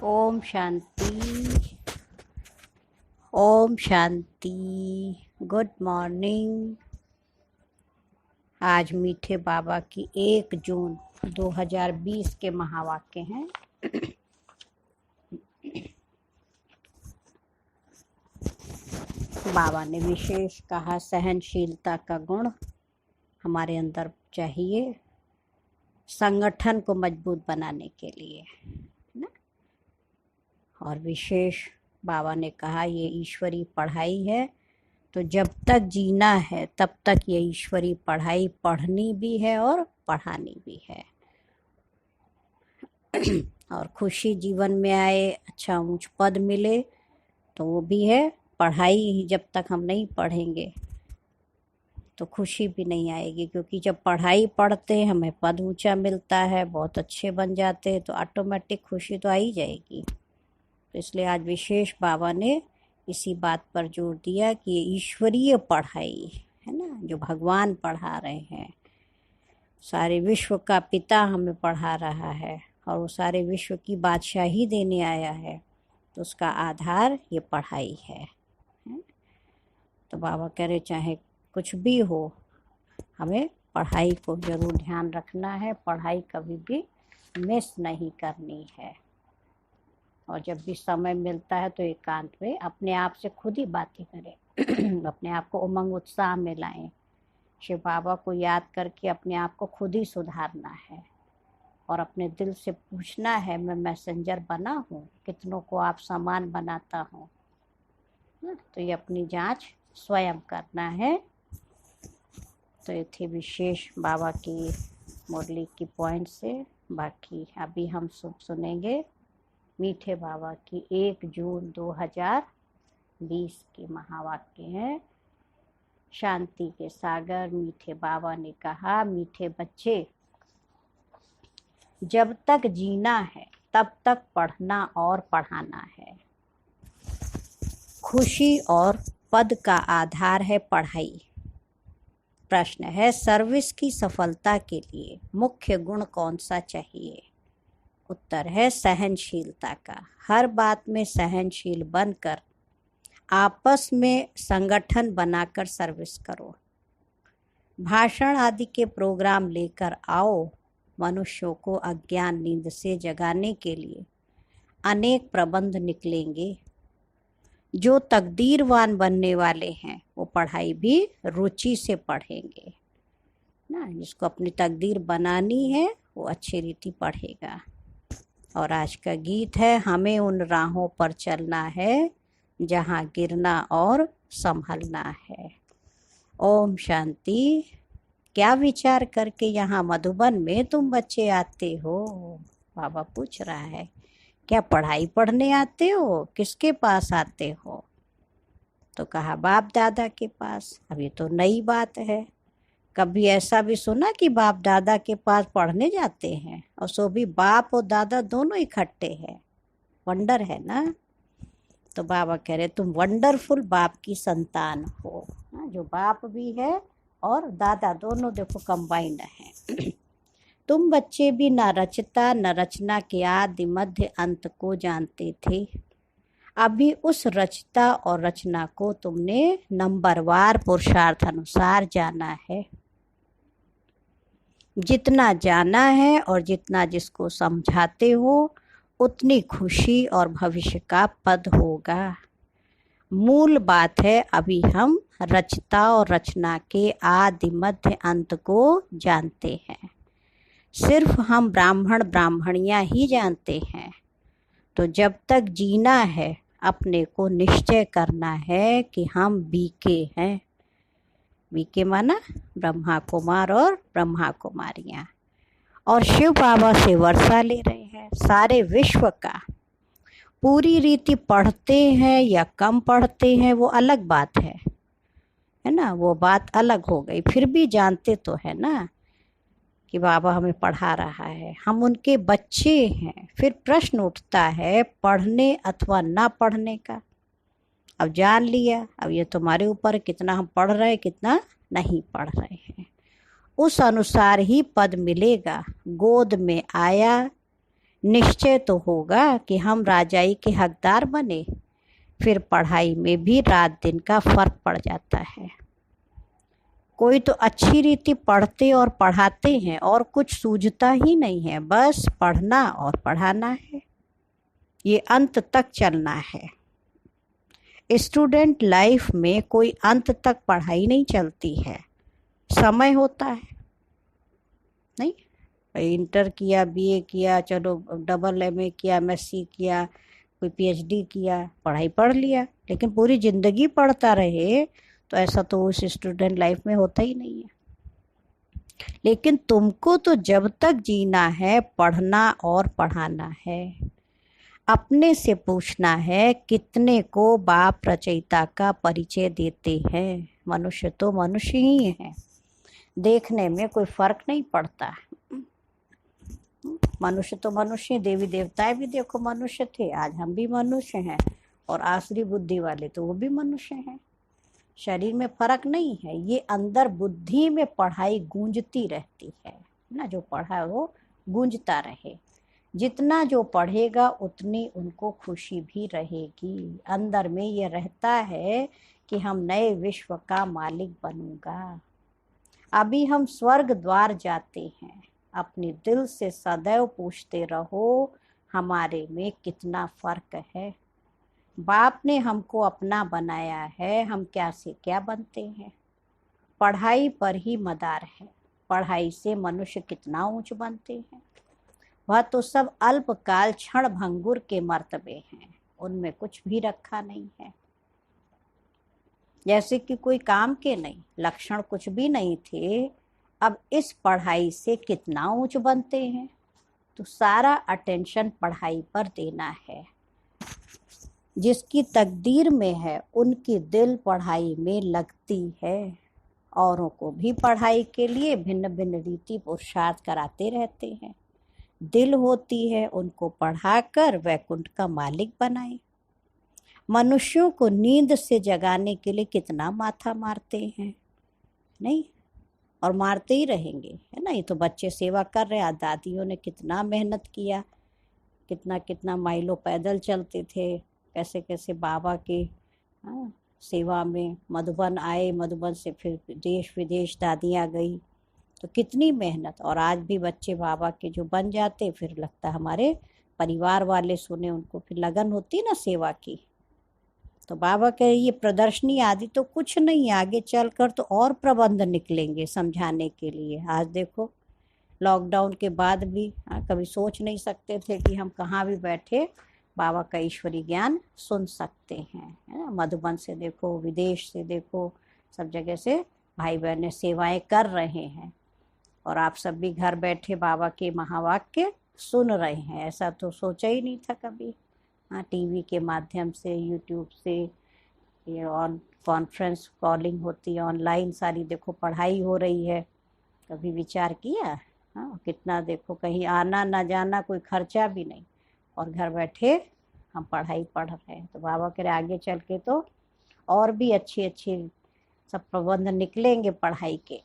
Om Shanti. Om Shanti. Good morning. आज मीठे बाबा की 1 जून 2020 के महावाक्य हैं। बाबा ने विशेष कहा, सहनशीलता का गुण हमारे अंदर चाहिए संगठन को मजबूत बनाने के लिए ना। और विशेष बाबा ने कहा, ये ईश्वरीय पढ़ाई है, तो जब तक जीना है तब तक ये ईश्वरीय पढ़ाई पढ़नी भी है और पढ़ानी भी है। और खुशी जीवन में आए, अच्छा ऊंच पद मिले, तो वो भी है पढ़ाई। जब तक हम नहीं पढ़ेंगे तो खुशी भी नहीं आएगी, क्योंकि जब पढ़ाई पढ़ते हैं हमें पद ऊंचा मिलता है, बहुत अच्छे बन जाते हैं, तो ऑटोमेटिक खुशी तो आ ही जाएगी। तो इसलिए आज विशेष बाबा ने इसी बात पर जोर दिया कि ये ईश्वरीय पढ़ाई है ना, जो भगवान पढ़ा रहे हैं। सारे विश्व का पिता हमें पढ़ा रहा है और वो सारे विश्व की बादशाही देने आया है, तो उसका आधार ये पढ़ाई है। तो बाबा कह रहे, चाहे कुछ भी हो, हमें पढ़ाई को जरूर ध्यान रखना है, पढ़ाई कभी भी मिस नहीं करनी है। और जब भी समय मिलता है तो एकांत में अपने आप से खुद ही बातें करें। अपने आप को उमंग उत्साह में लाएं। शिव बाबा को याद करके अपने आप को खुद ही सुधारना है और अपने दिल से पूछना है, मैं मैसेंजर बना हूँ, कितनों को आप सामान बनाता हूँ। तो ये अपनी जांच स्वयं करना है। तो ये थी विशेष बाबा की मुरली की पॉइंट से। बाकी अभी हम सुनेंगे मीठे बाबा की 1 जून 2020 के महावाक्य हैं। शांति के सागर मीठे बाबा ने कहा, मीठे बच्चे, जब तक जीना है तब तक पढ़ना और पढ़ाना है। खुशी और पद का आधार है पढ़ाई। प्रश्न है, सर्विस की सफलता के लिए मुख्य गुण कौन सा चाहिए? उत्तर है सहनशीलता का। हर बात में सहनशील बनकर आपस में संगठन बनाकर सर्विस करो। भाषण आदि के प्रोग्राम लेकर आओ। मनुष्यों को अज्ञान नींद से जगाने के लिए अनेक प्रबंध निकलेंगे। जो तकदीरवान बनने वाले हैं वो पढ़ाई भी रुचि से पढ़ेंगे ना। जिसको अपनी तकदीर बनानी है वो अच्छी रीति पढ़ेगा। और आज का गीत है, हमें उन राहों पर चलना है जहाँ गिरना और संभलना है। ओम शांति। क्या विचार करके यहाँ मधुबन में तुम बच्चे आते हो? बाबा पूछ रहा है, क्या पढ़ाई पढ़ने आते हो? किसके पास आते हो? तो कहा, बाप दादा के पास। अब ये तो नई बात है, कभी ऐसा भी सुना कि बाप दादा के पास पढ़ने जाते हैं? और सो भी बाप और दादा दोनों इकट्ठे हैं। वंडर है ना। तो बाबा कह रहे, तुम वंडरफुल बाप की संतान हो, जो बाप भी है और दादा दोनों देखो कंबाइंड है। तुम बच्चे भी न रचता न रचना के आदि मध्य अंत को जानते थे। अभी उस रचता और रचना को तुमने नंबरवार पुरुषार्थ अनुसार जाना है। जितना जाना है और जितना जिसको समझाते हो, उतनी खुशी और भविष्य का पद होगा। मूल बात है, अभी हम रचता और रचना के आदि मध्य अंत को जानते हैं। सिर्फ हम ब्राह्मण ब्राह्मणियाँ ही जानते हैं। तो जब तक जीना है अपने को निश्चय करना है कि हम बीके हैं। बीके माना ब्रह्मा कुमार और ब्रह्मा कुमारियाँ। और शिव बाबा से वर्षा ले रहे हैं सारे विश्व का। पूरी रीति पढ़ते हैं या कम पढ़ते हैं वो अलग बात है ना, वो बात अलग हो गई। फिर भी जानते तो है ना कि बाबा हमें पढ़ा रहा है, हम उनके बच्चे हैं। फिर प्रश्न उठता है पढ़ने अथवा ना पढ़ने का। अब जान लिया, अब ये तुम्हारे ऊपर कितना हम पढ़ रहे हैं कितना नहीं पढ़ रहे हैं, उस अनुसार ही पद मिलेगा। गोद में आया निश्चय तो होगा कि हम राजाई के हकदार बने, फिर पढ़ाई में भी रात दिन का फर्क पड़ जाता है। कोई तो अच्छी रीति पढ़ते और पढ़ाते हैं और कुछ सूझता ही नहीं है, बस पढ़ना और पढ़ाना है, ये अंत तक चलना है। स्टूडेंट लाइफ में कोई अंत तक पढ़ाई नहीं चलती है, समय होता है। नहीं, इंटर किया, बीए किया, चलो डबल एमए किया, एमएससी किया, कोई पीएचडी किया, पढ़ाई पढ़ लिया, लेकिन पूरी ज़िंदगी पढ़ता रहे तो ऐसा तो उस स्टूडेंट लाइफ में होता ही नहीं है। लेकिन तुमको तो जब तक जीना है पढ़ना और पढ़ाना है। अपने से पूछना है कितने को बाप रचयिता का परिचय देते हैं। मनुष्य तो मनुष्य ही है, देखने में कोई फर्क नहीं पड़ता। मनुष्य तो मनुष्य, देवी देवताएं भी देखो मनुष्य थे, आज हम भी मनुष्य हैं, और आसुरी बुद्धि वाले तो वो भी मनुष्य हैं। शरीर में फर्क नहीं है, ये अंदर बुद्धि में पढ़ाई गूंजती रहती है ना, जो पढ़ा है वो गूंजता रहे। जितना जो पढ़ेगा उतनी उनको खुशी भी रहेगी। अंदर में ये रहता है कि हम नए विश्व का मालिक बनूंगा। अभी हम स्वर्ग द्वार जाते हैं, अपने दिल से सदैव पूछते रहो हमारे में कितना फर्क है। बाप ने हमको अपना बनाया है, हम क्या से क्या बनते हैं। पढ़ाई पर ही मदार है, पढ़ाई से मनुष्य कितना ऊंच बनते हैं। वह तो सब अल्पकाल क्षण भंगुर के मर्तबे हैं, उनमें कुछ भी रखा नहीं है। जैसे कि कोई काम के नहीं, लक्षण कुछ भी नहीं थे, अब इस पढ़ाई से कितना ऊंच बनते हैं। तो सारा अटेंशन पढ़ाई पर देना है। जिसकी तकदीर में है उनकी दिल पढ़ाई में लगती है। औरों को भी पढ़ाई के लिए भिन्न भिन्न रीति पुरुषार्थ कराते रहते हैं। दिल होती है उनको पढ़ाकर वैकुंठ का मालिक बनाए। मनुष्यों को नींद से जगाने के लिए कितना माथा मारते हैं, नहीं, और मारते ही रहेंगे, है ना। ये तो बच्चे सेवा कर रहे हैं, दादियों ने कितना मेहनत किया, कितना कितना माइलों पैदल चलते थे, कैसे कैसे बाबा के सेवा में मधुबन आए, मधुबन से फिर देश विदेश दादियाँ गई, तो कितनी मेहनत। और आज भी बच्चे बाबा के जो बन जाते, फिर लगता हमारे परिवार वाले सुने, उनको फिर लगन होती ना सेवा की। तो बाबा के ये प्रदर्शनी आदि तो कुछ नहीं, आगे चलकर तो और प्रबंध निकलेंगे समझाने के लिए। आज देखो लॉकडाउन के बाद भी कभी सोच नहीं सकते थे कि हम कहाँ भी बैठे बाबा का ईश्वरी ज्ञान सुन सकते हैं, है ना। मधुबन से देखो, विदेश से देखो, सब जगह से भाई बहनें सेवाएं कर रहे हैं, और आप सब भी घर बैठे बाबा के महावाक्य सुन रहे हैं। ऐसा तो सोचा ही नहीं था कभी। हाँ, टीवी के माध्यम से, यूट्यूब से, ये ऑन कॉन्फ्रेंस कॉलिंग होती है, ऑनलाइन सारी देखो पढ़ाई हो रही है। कभी विचार किया? हाँ, कितना देखो, कहीं आना ना जाना, कोई खर्चा भी नहीं, और घर बैठे हम पढ़ाई पढ़ रहे हैं। तो बाबा के आगे चल के तो और भी अच्छी अच्छी सब प्रबंध निकलेंगे पढ़ाई के।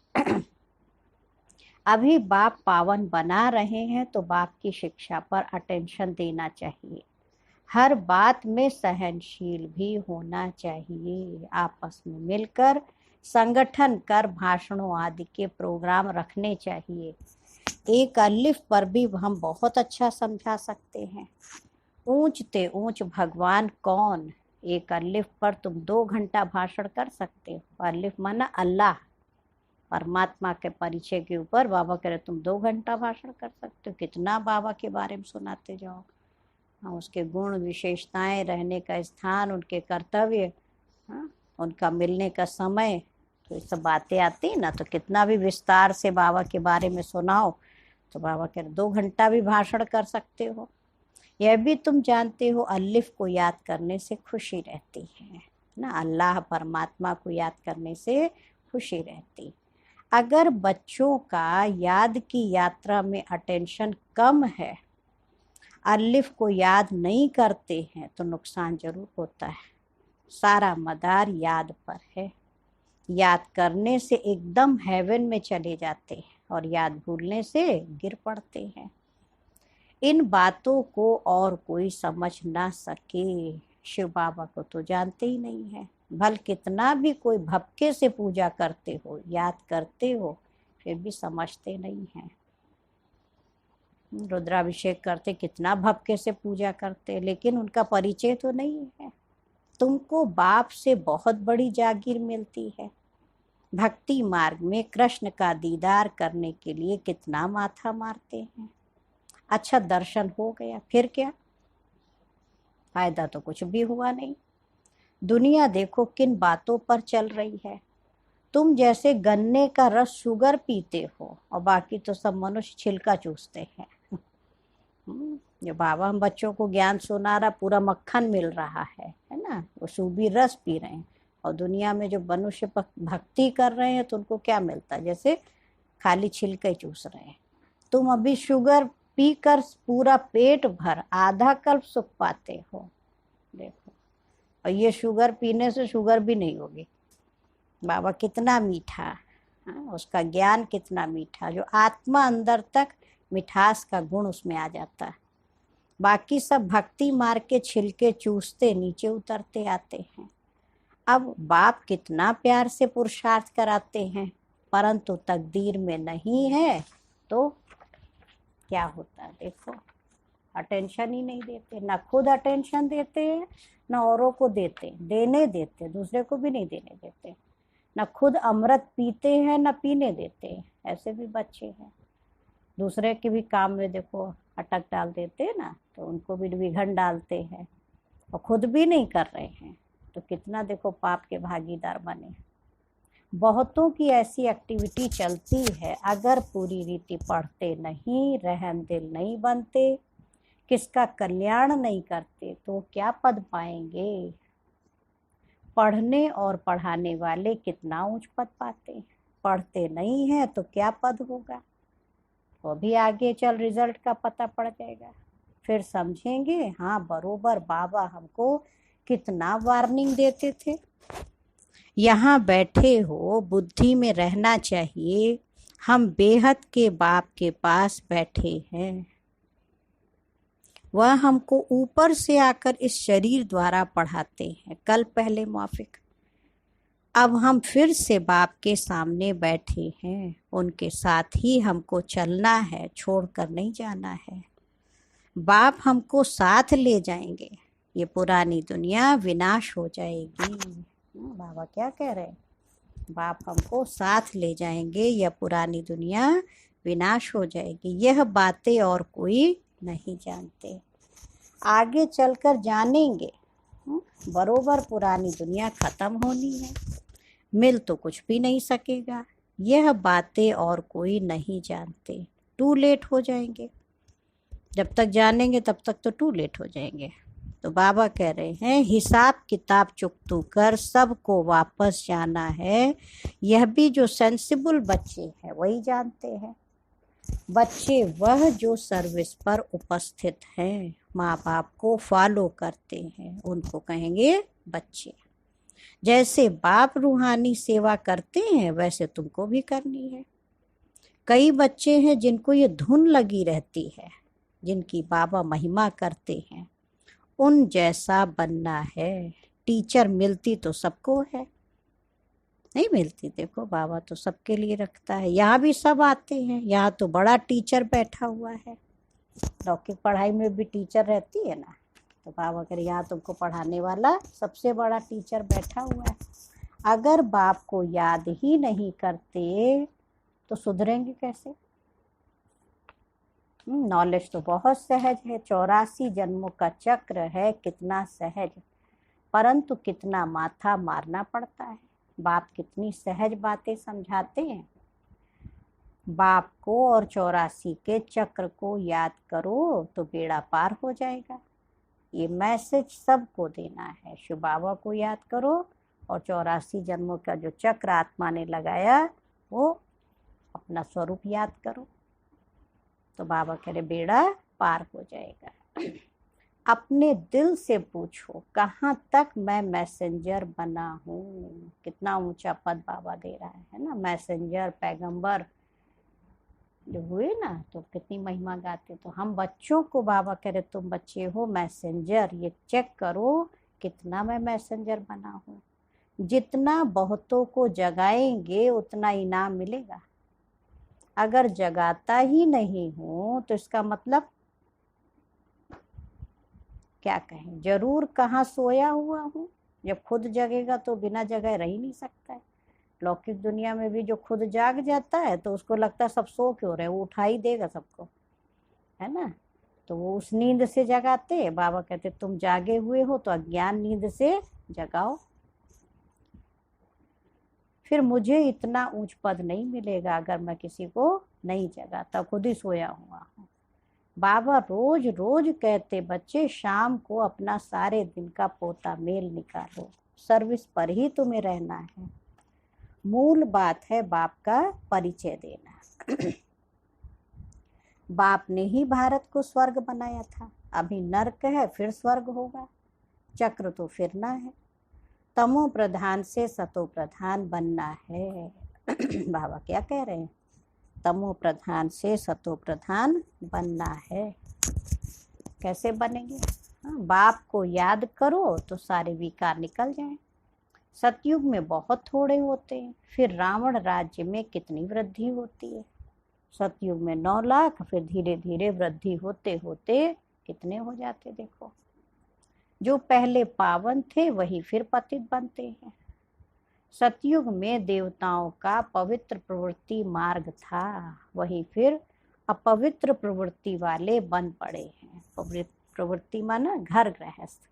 अभी बाप पावन बना रहे हैं तो बाप की शिक्षा पर अटेंशन देना चाहिए। हर बात में सहनशील भी होना चाहिए। आपस में मिलकर संगठन कर भाषणों आदि के प्रोग्राम रखने चाहिए। एक अलिफ पर भी हम बहुत अच्छा समझा सकते हैं। ऊंचते ऊंच भगवान कौन, एक अलिफ पर तुम 2 घंटा भाषण कर सकते हो। अलिफ माना अल्लाह, परमात्मा के परिचय के ऊपर बाबा कह रहे तुम 2 घंटा भाषण कर सकते हो। कितना बाबा के बारे में सुनाते जाओ। हाँ, उसके गुण विशेषताएं, रहने का स्थान, उनके कर्तव्य, हाँ, उनका मिलने का समय, तो ये सब बातें आती ना, तो कितना भी विस्तार से बाबा के बारे में सुनाओ तो बाबा कह रहे 2 घंटा भी भाषण कर सकते हो। यह भी तुम जानते हो अलिफ को याद करने से खुशी रहती है ना, अल्लाह परमात्मा को याद करने से खुशी रहती। अगर बच्चों का याद की यात्रा में अटेंशन कम है, अलिफ को याद नहीं करते हैं, तो नुकसान जरूर होता है। सारा मदार याद पर है। याद करने से एकदम हेवन में चले जाते हैं, और याद भूलने से गिर पड़ते हैं। इन बातों को और कोई समझ ना सके। शिव बाबा को तो जानते ही नहीं है। भल कितना भी कोई भक्के से पूजा करते हो, याद करते हो, फिर भी समझते नहीं हैं। रुद्राभिषेक करते, कितना भक्के से पूजा करते, लेकिन उनका परिचय तो नहीं है। तुमको बाप से बहुत बड़ी जागीर मिलती है। भक्ति मार्ग में कृष्ण का दीदार करने के लिए कितना माथा मारते हैं। अच्छा दर्शन हो गया, फिर क्या फायदा? तो कुछ भी हुआ नहीं। दुनिया देखो किन बातों पर चल रही है। तुम जैसे गन्ने का रस शुगर पीते हो और बाकी तो सब मनुष्य छिलका चूसते हैं। जो बाबा हम बच्चों को ज्ञान सुना रहा, पूरा मक्खन मिल रहा है ना, वो सूबी रस पी रहे हैं। और दुनिया में जो मनुष्य भक्ति कर रहे हैं तो उनको क्या मिलता है? जैसे खाली छिलके चूस रहे हैं। तुम अभी शुगर पीकर पूरा पेट भर आधा कल्प सुख पाते हो, देखो। और ये शुगर पीने से शुगर भी नहीं होगी। बाबा कितना मीठा, उसका ज्ञान कितना मीठा, जो आत्मा अंदर तक मिठास का गुण उसमें आ जाता। बाकी सब भक्ति मार के छिलके चूसते नीचे उतरते आते हैं। अब बाप कितना प्यार से पुरुषार्थ कराते हैं, परंतु तकदीर में नहीं है तो क्या होता है? देखो, अटेंशन ही नहीं देते, ना खुद अटेंशन देते हैं, ना औरों को देने देते, दूसरे को भी नहीं देने देते। ना खुद अमृत पीते हैं, ना पीने देते हैं। ऐसे भी बच्चे हैं। दूसरे के भी काम में देखो अटक डाल देते हैं ना, तो उनको भी विघन डालते हैं और खुद भी नहीं कर रहे हैं, तो कितना देखो पाप के भागीदार बने। बहुतों की ऐसी एक्टिविटी चलती है, अगर पूरी रीति पढ़ते नहीं, रहम दिल नहीं बनते, किसका कल्याण नहीं करते, तो क्या पद पाएंगे? पढ़ने और पढ़ाने वाले कितना ऊंच पद पाते हैं, पढ़ते नहीं है तो क्या पद होगा? वो भी आगे चल रिजल्ट का पता पड़ जाएगा, फिर समझेंगे हाँ बरोबर बाबा हमको कितना वार्निंग देते थे। यहाँ बैठे हो, बुद्धि में रहना चाहिए, हम बेहद के बाप के पास बैठे हैं। वह हमको ऊपर से आकर इस शरीर द्वारा पढ़ाते हैं, कल पहले माफिक। अब हम फिर से बाप के सामने बैठे हैं, उनके साथ ही हमको चलना है, छोड़कर नहीं जाना है। बाप हमको साथ ले जाएंगे, ये पुरानी दुनिया विनाश हो जाएगी। बाबा क्या कह रहे हैं? बाप हमको साथ ले जाएंगे, यह पुरानी दुनिया विनाश हो जाएगी। यह बातें और कोई नहीं जानते, आगे चलकर जानेंगे। बरोबर पुरानी दुनिया खत्म होनी है, मिल तो कुछ भी नहीं सकेगा। यह बातें और कोई नहीं जानते, टू लेट हो जाएंगे। जब तक जानेंगे तब तक तो टू लेट हो जाएंगे। तो बाबा कह रहे हैं हिसाब किताब चुकतू कर सबको वापस जाना है। यह भी जो सेंसिबल बच्चे हैं वही जानते हैं। बच्चे वह जो सर्विस पर उपस्थित हैं, माँ बाप को फॉलो करते हैं, उनको कहेंगे बच्चे। जैसे बाप रूहानी सेवा करते हैं वैसे तुमको भी करनी है। कई बच्चे हैं जिनको ये धुन लगी रहती है, जिनकी बाबा महिमा करते हैं, उन जैसा बनना है। टीचर मिलती तो सबको है, नहीं मिलती। देखो बाबा तो सबके लिए रखता है। यहाँ भी सब आते हैं, यहाँ तो बड़ा टीचर बैठा हुआ है। लौकिक पढ़ाई में भी टीचर रहती है ना, तो बाबा कह यहाँ तुमको पढ़ाने वाला सबसे बड़ा टीचर बैठा हुआ है। अगर बाप को याद ही नहीं करते तो सुधरेंगे कैसे? नॉलेज तो बहुत सहज है, 84 जन्मों का चक्र है, कितना सहज, परंतु कितना माथा मारना पड़ता है। बाप कितनी सहज बातें समझाते हैं। बाप को और 84 के चक्र को याद करो तो बेड़ा पार हो जाएगा। ये मैसेज सबको देना है। शिव बाबा को याद करो और 84 जन्मों का जो चक्र आत्मा ने लगाया वो अपना स्वरूप याद करो, तो बाबा कह रहे बेड़ा पार हो जाएगा। अपने दिल से पूछो कहाँ तक मैं मैसेंजर बना हूँ। कितना ऊंचा पद बाबा दे रहा है ना, मैसेंजर, पैगंबर। जो हुए ना तो कितनी महिमा गाते। तो हम बच्चों को बाबा कह रहे तुम बच्चे हो मैसेंजर, ये चेक करो कितना मैं मैसेंजर बना हूँ। जितना बहुतों को जगाएंगे उतना इनाम मिलेगा। अगर जगाता ही नहीं हूँ तो इसका मतलब क्या कहें, जरूर कहाँ सोया हुआ हूँ। जब खुद जगेगा तो बिना जगह रह ही नहीं सकता है। लौकिक दुनिया में भी जो खुद जाग जाता है तो उसको लगता है सब सो क्यों रहे, वो उठा ही देगा सबको, है ना। तो वो उस नींद से जगाते। बाबा कहते तुम जागे हुए हो तो अज्ञान नींद से जगाओ। फिर मुझे इतना ऊंच पद नहीं मिलेगा अगर मैं किसी को नहीं जगाता, खुद ही सोया हुआ हूँ। बाबा रोज रोज कहते बच्चे शाम को अपना सारे दिन का पोता मेल निकालो, सर्विस पर ही तुम्हें रहना है। मूल बात है बाप का परिचय देना। बाप ने ही भारत को स्वर्ग बनाया था, अभी नर्क है फिर स्वर्ग होगा, चक्र तो फिरना है। तमो प्रधान से सतो प्रधान बनना है। बाबा क्या कह रहे हैं, तमो प्रधान से सतो प्रधान बनना है। कैसे बनेंगे, हाँ, बाप को याद करो तो सारे विकार निकल जाएं। सतयुग में बहुत थोड़े होते हैं, फिर रावण राज्य में कितनी वृद्धि होती है। सतयुग में 9 लाख, फिर धीरे धीरे वृद्धि होते होते कितने हो जाते देखो। जो पहले पावन थे वही फिर पतित बनते हैं। सतयुग में देवताओं का पवित्र प्रवृत्ति मार्ग था, वही फिर अपवित्र प्रवृत्ति वाले बन पड़े हैं। पवित्र प्रवृत्ति माना घर गृहस्थ।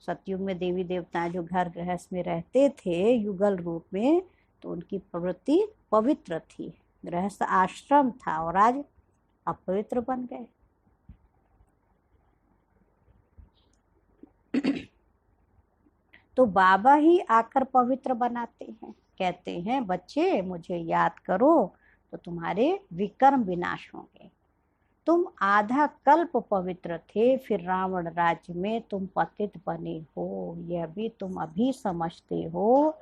सतयुग में देवी देवता जो घर गृहस्थ में रहते थे युगल रूप में, तो उनकी प्रवृत्ति पवित्र थी, गृहस्थ आश्रम था, और आज अपवित्र बन गए। तो बाबा ही आकर पवित्र बनाते हैं। कहते हैं बच्चे मुझे याद करो तो तुम्हारे विकर्म विनाश होंगे। तुम आधा कल्प पवित्र थे, फिर रावण राज्य में तुम पतित बने हो। यह भी तुम अभी समझते हो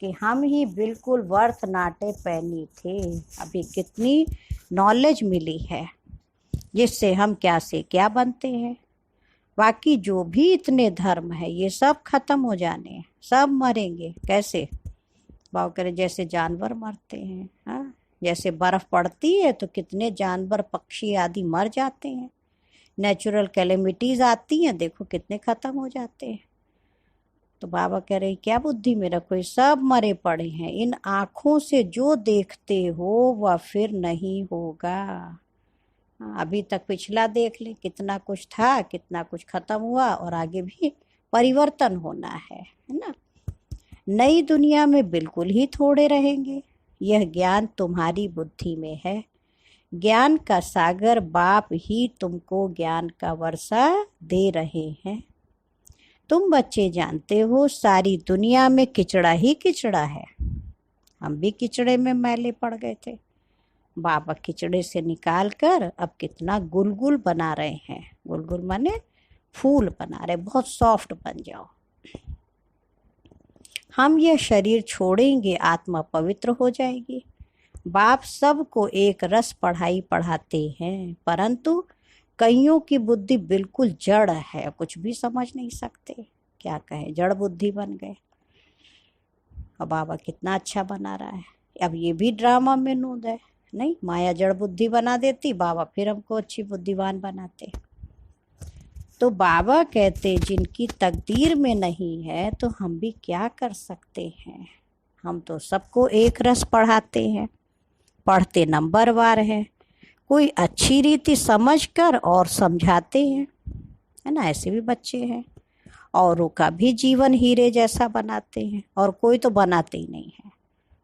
कि हम ही बिल्कुल वर्थ नाटे पैनी थे। अभी कितनी नॉलेज मिली है जिससे हम क्या से क्या बनते हैं। बाकी जो भी इतने धर्म है ये सब खत्म हो जाने हैं, सब मरेंगे। कैसे बाबा करे, जैसे जानवर मरते हैं, हाँ, जैसे बर्फ पड़ती है तो कितने जानवर पक्षी आदि मर जाते हैं। नेचुरल कैलेमिटीज आती हैं, देखो कितने खत्म हो जाते हैं। तो बाबा कह रहे क्या बुद्धि में रखो, ये सब मरे पड़े हैं। इन आँखों से जो देखते हो वह फिर नहीं होगा। अभी तक पिछला देख ले, कितना कुछ था, कितना कुछ खत्म हुआ, और आगे भी परिवर्तन होना है ना। नई दुनिया में बिल्कुल ही थोड़े रहेंगे। यह ज्ञान तुम्हारी बुद्धि में है। ज्ञान का सागर बाप ही तुमको ज्ञान का वर्षा दे रहे हैं। तुम बच्चे जानते हो सारी दुनिया में किचड़ा ही किचड़ा है। हम भी किचड़े में मैले पड़ गए थे, बाबा किचड़े से निकाल कर अब कितना गुलगुल बना रहे हैं। गुलगुल माने फूल बना रहे, बहुत सॉफ्ट बन जाओ। हम यह शरीर छोड़ेंगे, आत्मा पवित्र हो जाएगी। बाप सबको एक रस पढ़ाई पढ़ाते हैं, परंतु कईयों की बुद्धि बिल्कुल जड़ है, कुछ भी समझ नहीं सकते। क्या कहे, जड़ बुद्धि बन गए। और बाबा कितना अच्छा बना रहा है। अब ये भी ड्रामा में नूद है। नहीं, माया जड़ बुद्धि बना देती, बाबा फिर हमको अच्छी बुद्धिमान बनाते। तो बाबा कहते जिनकी तकदीर में नहीं है तो हम भी क्या कर सकते हैं। हम तो सबको एक रस पढ़ाते हैं, पढ़ते नंबरवार हैं, कोई अच्छी रीति समझकर और समझाते हैं, है ना। ऐसे भी बच्चे हैं, औरों का भी जीवन हीरे जैसा बनाते हैं, और कोई तो बनाते ही नहीं है।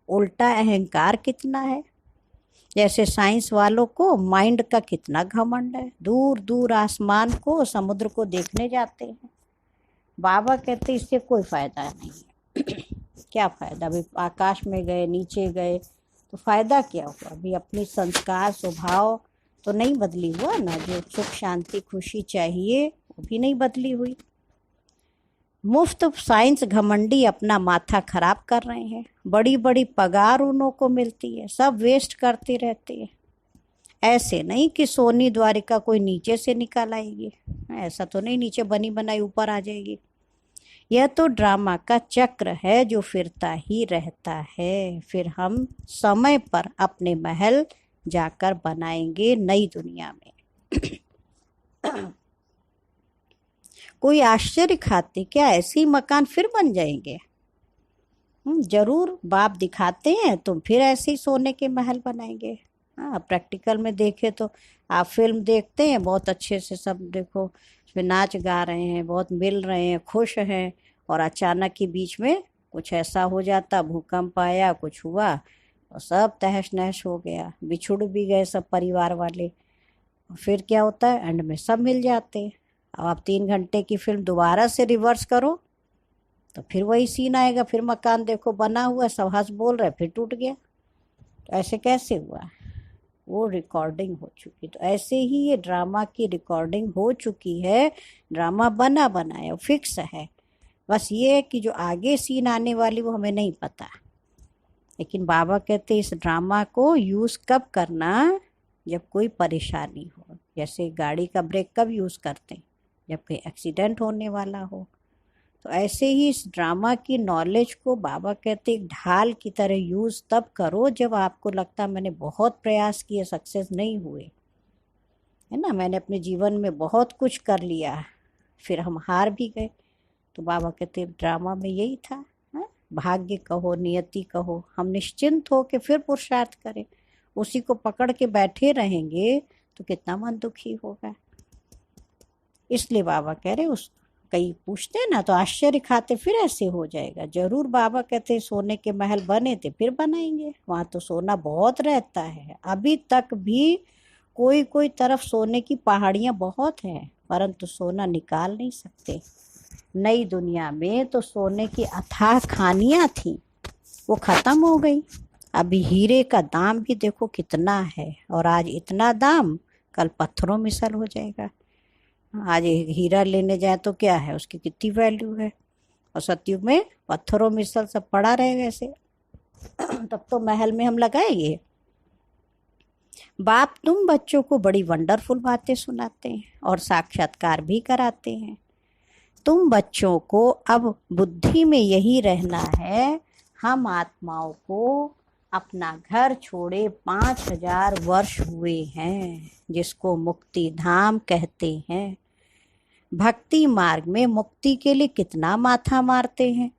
उल्टा अहंकार कितना है। जैसे साइंस वालों को माइंड का कितना घमंड है, दूर दूर आसमान को, समुद्र को देखने जाते हैं। बाबा कहते इससे कोई फायदा नहीं है। क्या फायदा, अभी आकाश में गए, नीचे गए तो फायदा क्या हुआ। अभी अपनी संस्कार स्वभाव तो नहीं बदली हुआ ना, जो सुख शांति खुशी चाहिए वो भी नहीं बदली हुई। मुफ्त साइंस घमंडी अपना माथा खराब कर रहे हैं। बड़ी बड़ी पगार उन्हों को मिलती है, सब वेस्ट करते रहते हैं। ऐसे नहीं कि सोनी द्वारिका कोई नीचे से निकल आएगी, ऐसा तो नहीं नीचे बनी बनाई ऊपर आ जाएगी। यह तो ड्रामा का चक्र है जो फिरता ही रहता है। फिर हम समय पर अपने महल जाकर बनाएंगे नई दुनिया में। कोई आश्चर्य खाते क्या ऐसे ही मकान फिर बन जाएंगे? जरूर बाप दिखाते हैं, तुम फिर ऐसे ही सोने के महल बनाएंगे। हाँ, प्रैक्टिकल में देखे तो आप फिल्म देखते हैं बहुत अच्छे से, सब देखो उसमें नाच गा रहे हैं, बहुत मिल रहे हैं, खुश हैं, और अचानक ही बीच में कुछ ऐसा हो जाता, भूकंप आया, कुछ हुआ और सब तहस नहस हो गया, बिछुड़ भी गए सब परिवार वाले। फिर क्या होता है, एंड में सब मिल जाते हैं। अब आप 3 घंटे की फिल्म दोबारा से रिवर्स करो तो फिर वही सीन आएगा, फिर मकान देखो बना हुआ, सब हंस बोल रहे, फिर टूट गया। तो ऐसे कैसे हुआ? वो रिकॉर्डिंग हो चुकी। तो ऐसे ही ये ड्रामा की रिकॉर्डिंग हो चुकी है, ड्रामा बना बनाया फिक्स है। बस ये है कि जो आगे सीन आने वाली वो हमें नहीं पता। लेकिन बाबा कहते इस ड्रामा को यूज़ कब करना, जब कोई परेशानी हो। जैसे गाड़ी का ब्रेक कब यूज़ करते हैं, जब कोई एक्सीडेंट होने वाला हो। तो ऐसे ही इस ड्रामा की नॉलेज को बाबा कहते एक ढाल की तरह यूज़ तब करो जब आपको लगता मैंने बहुत प्रयास किए, सक्सेस नहीं हुए, है ना, मैंने अपने जीवन में बहुत कुछ कर लिया, फिर हम हार भी गए। तो बाबा कहते ड्रामा में यही था। हाँ? भाग्य कहो, नियति कहो, हम निश्चिंत हो के फिर पुरुषार्थ करें। उसी को पकड़ के बैठे रहेंगे तो कितना मन दुखी होगा। इसलिए बाबा कह रहे उस कई पूछते ना तो आश्चर्य खाते फिर ऐसे हो जाएगा। जरूर बाबा कहते सोने के महल बने थे, फिर बनाएंगे। वहाँ तो सोना बहुत रहता है, अभी तक भी कोई कोई तरफ सोने की पहाड़ियाँ बहुत हैं, परंतु सोना निकाल नहीं सकते। नई दुनिया में तो सोने की अथाह खानियाँ थी, वो खत्म हो गई। अभी हीरे का दाम भी देखो कितना है, और आज इतना दाम कल पत्थरों मिसल हो जाएगा। आज हीरा लेने जाए तो क्या है, उसकी कितनी वैल्यू है, और सतयुग में पत्थरों मिसल सब पड़ा रहेगा ऐसे। तब तो महल में हम लगाएंगे। बाप तुम बच्चों को बड़ी वंडरफुल बातें सुनाते हैं और साक्षात्कार भी कराते हैं। तुम बच्चों को अब बुद्धि में यही रहना है, हम आत्माओं को अपना घर छोड़े 5000 वर्ष हुए हैं, जिसको मुक्ति धाम कहते हैं। भक्ति मार्ग में मुक्ति के लिए कितना माथा मारते हैं,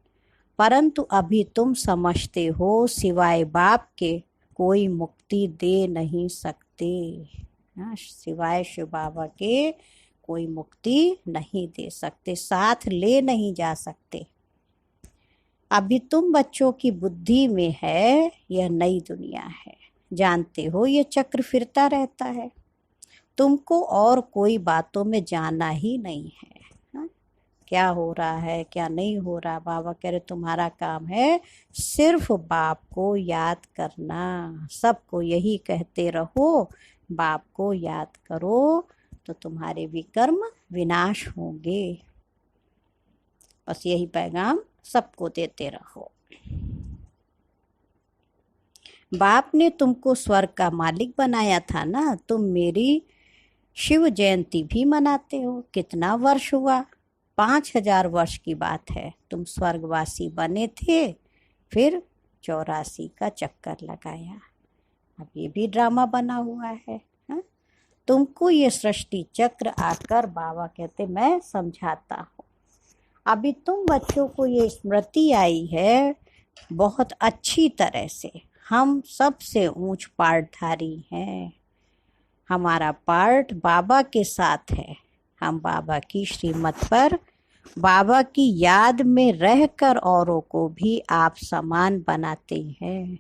परंतु अभी तुम समझते हो सिवाय बाप के कोई मुक्ति दे नहीं सकते। सिवाय शिव बाबा के कोई मुक्ति नहीं दे सकते, साथ ले नहीं जा सकते। अभी तुम बच्चों की बुद्धि में है यह नई दुनिया है, जानते हो ये चक्र फिरता रहता है, तुमको और कोई बातों में जाना ही नहीं है। क्या हो रहा है क्या नहीं हो रहा, बाबा कह रहे तुम्हारा काम है सिर्फ बाप को याद करना। सबको यही कहते रहो, बाप को याद करो तो तुम्हारे विकर्म विनाश होंगे। बस यही पैगाम सबको देते रहो। बाप ने तुमको स्वर्ग का मालिक बनाया था ना, तुम मेरी शिव जयंती भी मनाते हो। कितना वर्ष हुआ, 5000 वर्ष की बात है। तुम स्वर्गवासी बने थे, फिर 84 का चक्कर लगाया। अब ये भी ड्रामा बना हुआ है। तुमको ये सृष्टि चक्र आकर बाबा कहते मैं समझाता हूँ। अभी तुम बच्चों को ये स्मृति आई है बहुत अच्छी तरह से, हम सबसे ऊंच पार्टधारी हैं। हमारा पार्ट बाबा के साथ है। हम बाबा की श्रीमत पर बाबा की याद में रहकर औरों को भी आप समान बनाते हैं।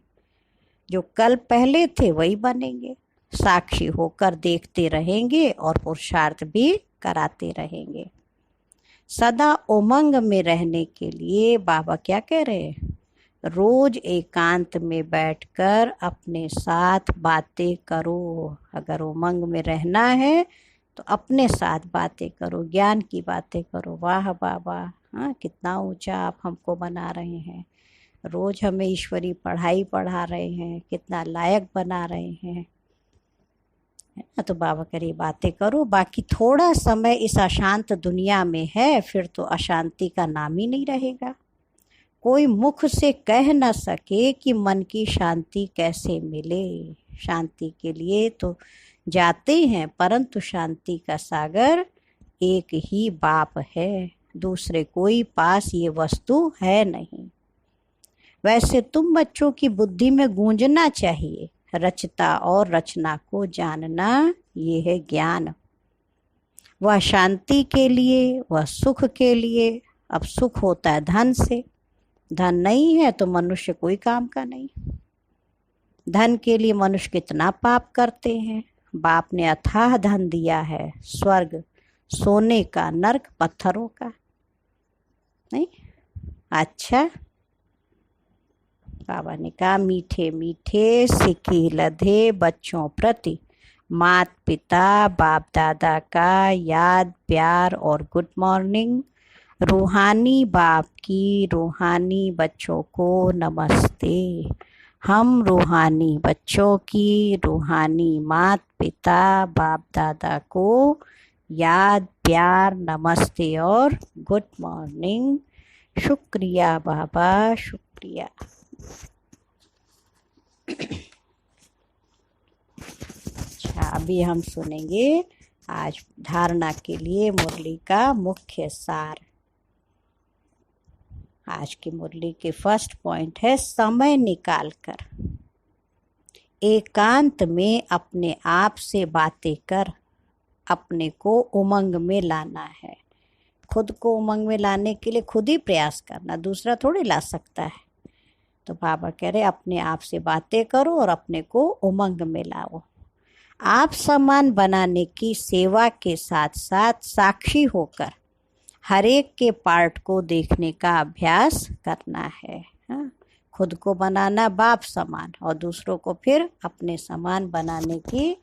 जो कल पहले थे वही बनेंगे, साक्षी होकर देखते रहेंगे और पुरुषार्थ भी कराते रहेंगे। सदा उमंग में रहने के लिए बाबा क्या कह रहे हैं, रोज एकांत में बैठकर अपने साथ बातें करो। अगर उमंग में रहना है तो अपने साथ बातें करो, ज्ञान की बातें करो। वाह बाबा, हाँ कितना ऊंचा आप हमको बना रहे हैं, रोज हमें ईश्वरी पढ़ाई पढ़ा रहे हैं, कितना लायक बना रहे हैं। है ना। तो बाबा करे बातें करो, बाकी थोड़ा समय इस अशांत दुनिया में है, फिर तो अशांति का नाम ही नहीं रहेगा। कोई मुख से कह न सके कि मन की शांति कैसे मिले। शांति के लिए तो जाते हैं, परंतु शांति का सागर एक ही बाप है, दूसरे कोई पास ये वस्तु है नहीं। वैसे तुम बच्चों की बुद्धि में गूंजना चाहिए, रचता और रचना को जानना, ये है ज्ञान। वह शांति के लिए, वह सुख के लिए। अब सुख होता है धन से, धन नहीं है तो मनुष्य कोई काम का नहीं। धन के लिए मनुष्य कितना पाप करते हैं। बाप ने अथाह धन दिया है, स्वर्ग सोने का, नरक पत्थरों का। नहीं अच्छा, बाबा ने कहा मीठे मीठे सिक्के लधे बच्चों प्रति मात पिता बाप दादा का याद प्यार और गुड मॉर्निंग। रूहानी बाप की रूहानी बच्चों को नमस्ते। हम रूहानी बच्चों की रूहानी मात पिता बाप दादा को याद प्यार नमस्ते और गुड मॉर्निंग। शुक्रिया बाबा, शुक्रिया। अच्छा, अभी हम सुनेंगे आज धारणा के लिए मुरली का मुख्य सार। आज की मुरली के फर्स्ट पॉइंट है, समय निकालकर एकांत में अपने आप से बातें कर अपने को उमंग में लाना है। खुद को उमंग में लाने के लिए खुद ही प्रयास करना, दूसरा थोड़ी ला सकता है। तो बाबा कह रहे अपने आप से बातें करो और अपने को उमंग में लाओ। आप समान बनाने की सेवा के साथ साथ साक्षी होकर हर एक के पार्ट को देखने का अभ्यास करना है। हाँ? खुद को बनाना बाप समान और दूसरों को फिर अपने समान बनाने की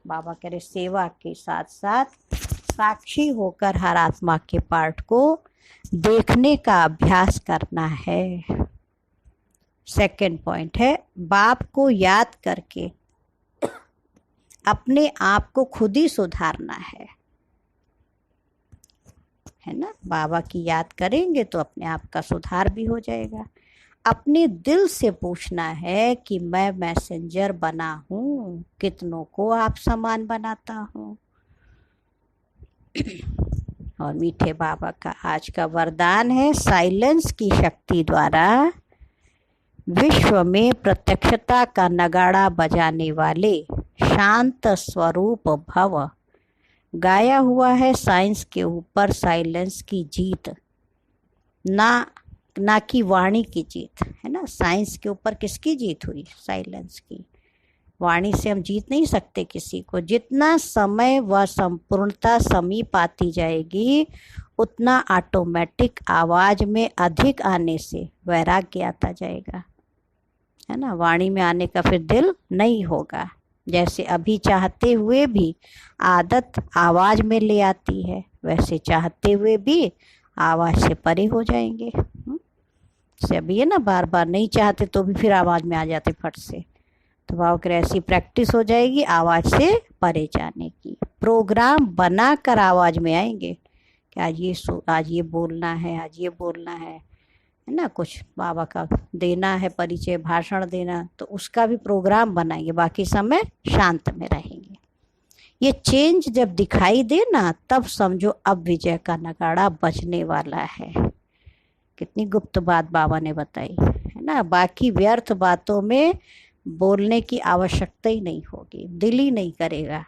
बाबा कह रहे सेवा के साथ साथ साक्षी होकर हर आत्मा के पार्ट को देखने का अभ्यास करना है। सेकंड पॉइंट है, बाप को याद करके अपने आप को खुद ही सुधारना है ना। बाबा की याद करेंगे तो अपने आप का सुधार भी हो जाएगा। अपने दिल से पूछना है कि मैं मैसेंजर बना हूँ, कितनों को आप समान बनाता हूँ। और मीठे बाबा का आज का वरदान है, साइलेंस की शक्ति द्वारा विश्व में प्रत्यक्षता का नगाड़ा बजाने वाले शांत स्वरूप भव। गाया हुआ है साइंस के ऊपर साइलेंस की जीत, ना कि वाणी की जीत, है ना। साइंस के ऊपर किसकी जीत हुई? साइलेंस की। वाणी से हम जीत नहीं सकते किसी को। जितना समय व संपूर्णता समीप आती जाएगी उतना ऑटोमेटिक आवाज में अधिक आने से वैराग्य आता जाएगा, है ना। वाणी में आने का फिर दिल नहीं होगा। जैसे अभी चाहते हुए भी आदत आवाज में ले आती है, वैसे चाहते हुए भी आवाज से परे हो जाएंगे। से अभी है ना, बार बार नहीं चाहते तो भी फिर आवाज में आ जाते फट से। तो भाव कर ऐसी प्रैक्टिस हो जाएगी आवाज से परे जाने की। प्रोग्राम बना कर आवाज में आएंगे कि आज ये बोलना है, आज ये बोलना है ना। कुछ बाबा का देना है, परिचय भाषण देना, तो उसका भी प्रोग्राम बनाएंगे, बाकी समय शांत में रहेंगे। ये चेंज जब दिखाई दे ना, तब समझो अब विजय का नगाड़ा बजने वाला है। कितनी गुप्त बात बाबा ने बताई, है ना। बाकी व्यर्थ बातों में बोलने की आवश्यकता ही नहीं होगी, दिल ही नहीं करेगा।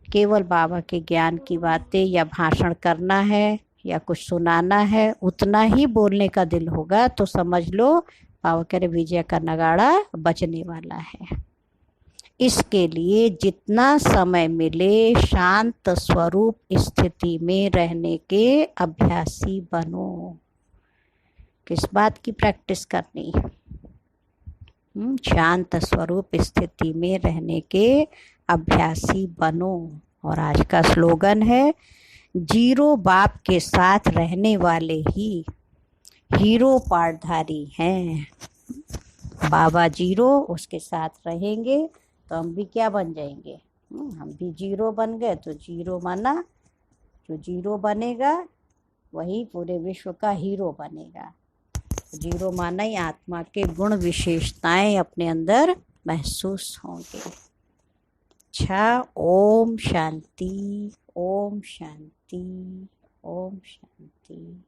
केवल बाबा के ज्ञान की बातें या भाषण करना है या कुछ सुनाना है, उतना ही बोलने का दिल होगा, तो समझ लो बाबा कह रहे विजय का नगाड़ा बजने वाला है। इसके लिए जितना समय मिले शांत स्वरूप स्थिति में रहने के अभ्यासी बनो। किस बात की प्रैक्टिस करनी? शांत स्वरूप स्थिति में रहने के अभ्यासी बनो। और आज का स्लोगन है, जीरो बाप के साथ रहने वाले ही हीरो पार्टधारी हैं। बाबा जीरो, उसके साथ रहेंगे तो हम भी क्या बन जाएंगे? हम भी जीरो बन गए तो जीरो माना, जो जीरो बनेगा वही पूरे विश्व का हीरो बनेगा। जीरो माना ही आत्मा के गुण विशेषताएं अपने अंदर महसूस होंगे। अच्छा, ओम शांति, ओम शांति, ओम शांति।